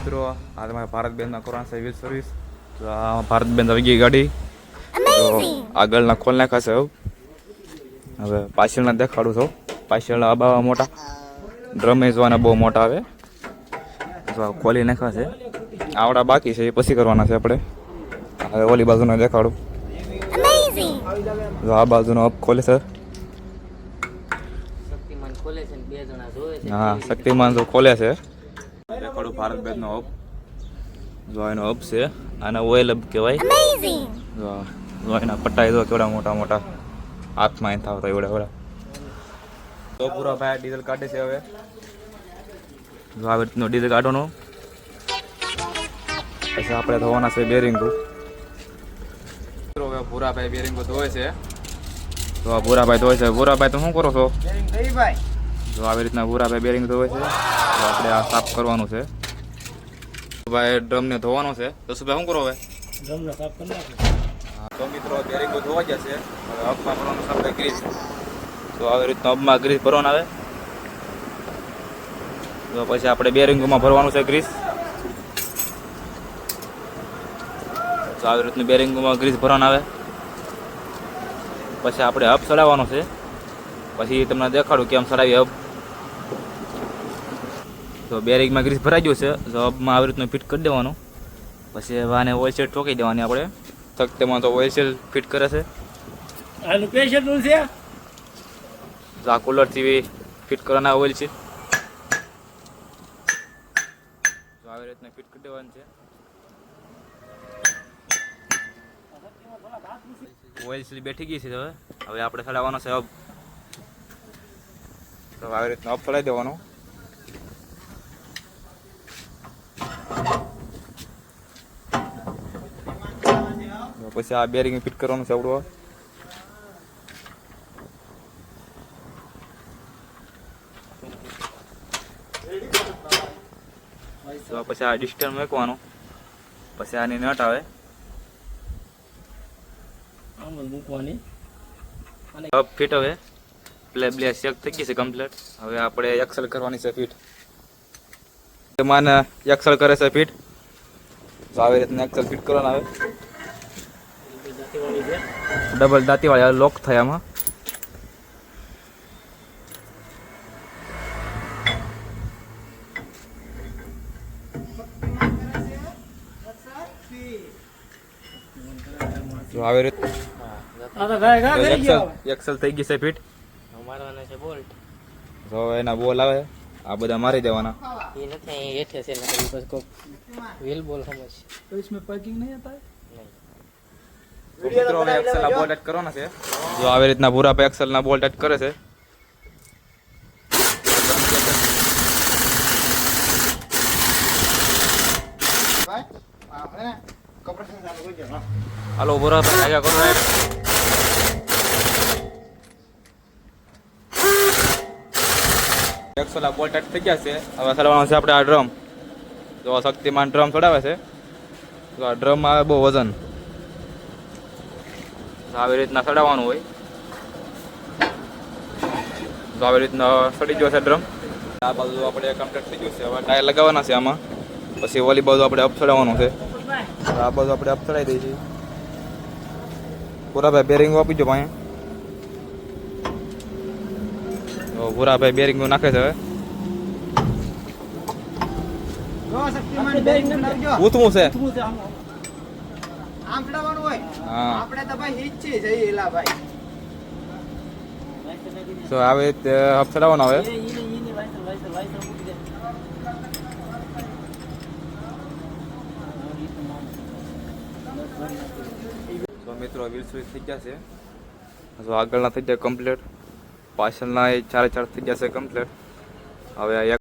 મિત્રો આ તમારે ભારતબેનના કરવાના છે વ્હીલ સર્વિસ. તો આ ભારતબેન આવી ગઈ ગાડી. તો આગળના ખોલ નાખાશે હવે પાછળના દેખાડું છું. પાછળના અબાવા મોટા ડ્રમે જોવાના બહુ મોટા આવે. તો ખોલી નાખાશે. આવડા બાકી છે એ પછી કરવાના છે આપણે. હવે ઓલી બાજુનો દેખાડું. તો આ બાજુનો અપ ખોલે છે. હા શક્તિમાન તો ખોલે છે. દેખાડું ભારતબેનનો અપ. જો એનો અપ છે. આને ઓઇલ અપ કહેવાય. જો એના પટ્ટા જો કેવડા મોટા મોટા હાથમાં અહીં થાવતા એવડા એવડા. તો પૂરા ભાઈ ડીઝલ કાઢે છે હવે. જો આવી રીતનું ડીઝલ કાઢવાનું. પછી આપણે ધોવાના છે બેરિંગો. હવે ભૂરાભાઈ બેરિંગો ધોવે છે. તો આ ભૂરાભાઈ ધોવે છે. ભૂરાભાઈ તો શું કરો છો? જો આવી રીતના ભૂરાભાઈ બેરિંગ ધોવે છે. તો આપણે આ સાફ કરવાનું છે. ભાઈ ડ્રમને ધોવાનો છે. તો શું ભાઈ શું કરો હવે? ડ્રમને સાફ કરી નાખો. હા તો મિત્રો બેરિંગો ધોવા ગયા છે. હવે હબમાં ભરવાનું છે આપણે ગ્રીસ. તો આવી રીતના હબમાં ગ્રીસ ભરવાનું આવે. તો પછી આપણે બેરિંગોમાં ભરવાનું છે ગ્રીસ. તો આવી રીતનું બેરિંગોમાં ગ્રીસ ભરવાનું આવે. પછી આપણે હબ ચડાવવાનો છે. પછી તમને દેખાડું કેમ ચડાવી હબ. તો બેરિંગમાં ગ્રીસ ભરાઈ ગયું છે. તો હબમાં આવી રીતનું ફિટ કરી દેવાનું. પછી વાને ઓઇલ સેલ ઠોકી દેવાની આપણે. તકતેમાં તો ઓઇલ સેલ ફિટ કરે છે. આનું પ્રેશર નું છે. તો આ કુલરથી ફિટ કરવાના ઓઇલ સેલ. તો આવી રીતના ફિટ કરી દેવાનું છે. ઓઇલ સીલ બેઠી ગઈ છે. હવે આપણે ચડાવવાનો છે હબ. તો આવી રીતના હબ ચડાવી દેવાનો. પછી આ બેરિંગ ફિટ કરવાનું છે આવડું. તો પછી આ ડિસ્ટન્સ મૂકવાનું. પછી આની નટ આવે મૂકવાની. હબ ફિટ હવે પ્લે બ્લે ચેક થઈ ગઈ છે કમ્પ્લીટ. હવે આપણે એક્સેલ કરવાની છે ફિટ. માને એક્સેલ કરે છે ફિટ. તો આવી રીતના એક્સેલ ફિટ કરવાના આવે. ડબલ દાંતીવાળી લોક થાય આમાં. તો આવી રીતે એક્સેલ થઈ ગઈ છે ફિટ. મારવાના છે બોલ્ટ. તો એના બોલ આવે આ બધા મારી દેવાના. ये नहीं हेठे से ना बस को व्हील बोल समझ तो इसमें पार्किंग नहीं आता है नहीं. મિત્રો હવે એક્સેલ ના બોલ્ટ એડ કરવાના છે. જો આવી રીતના પૂરા પે એક્સેલ ના બોલ્ટ એડ કરે છે. હાલો પૂરા પે આગળ કરો. એક્સેલ ના બોલ્ટ એડ થઈ ગયા છે. હવે ચડાવવાનો છે આપણે આ ડ્રમ. જો શક્તિમાન ડ્રમ ચડાવે છે. તો આ ડ્રમ આવે બહુ વજન. આવી રીતના ચડાવવાનું હોય. તો આવી રીતના ચડી ગયો છે ડ્રમ. આ બાજુ આપણે કમ્પ્લીટ થઈ ગયું છે. હવે ટાયર લગાવવાના છે આમાં. પછી ઓલી બાજુ આપણે અપ ચડાવવાનું છે. આ બાજુ આપણે અપ ચડાવી દઈએ છીએ. પૂરાભાઈ બેરિંગ આપી દો ભાઈ. તો પૂરાભાઈ બેરિંગ નાખે છે હવે. ઉતમું છે આમ ચડાવવાનું હોય. હા આપણે તો ભાઈ હિટ છે જઈ એલા ભાઈ. તો આવી રીતે અપ ચડાવવાનો હવે. તો મિત્રો વ્હીલ સ્વિચ થઈ ગયા છે. તો આગળના થઈ ગયા કમ્પ્લીટ. પાછળના એ ચારે ચાર થઈ ગયા છે કમ્પ્લીટ. હવે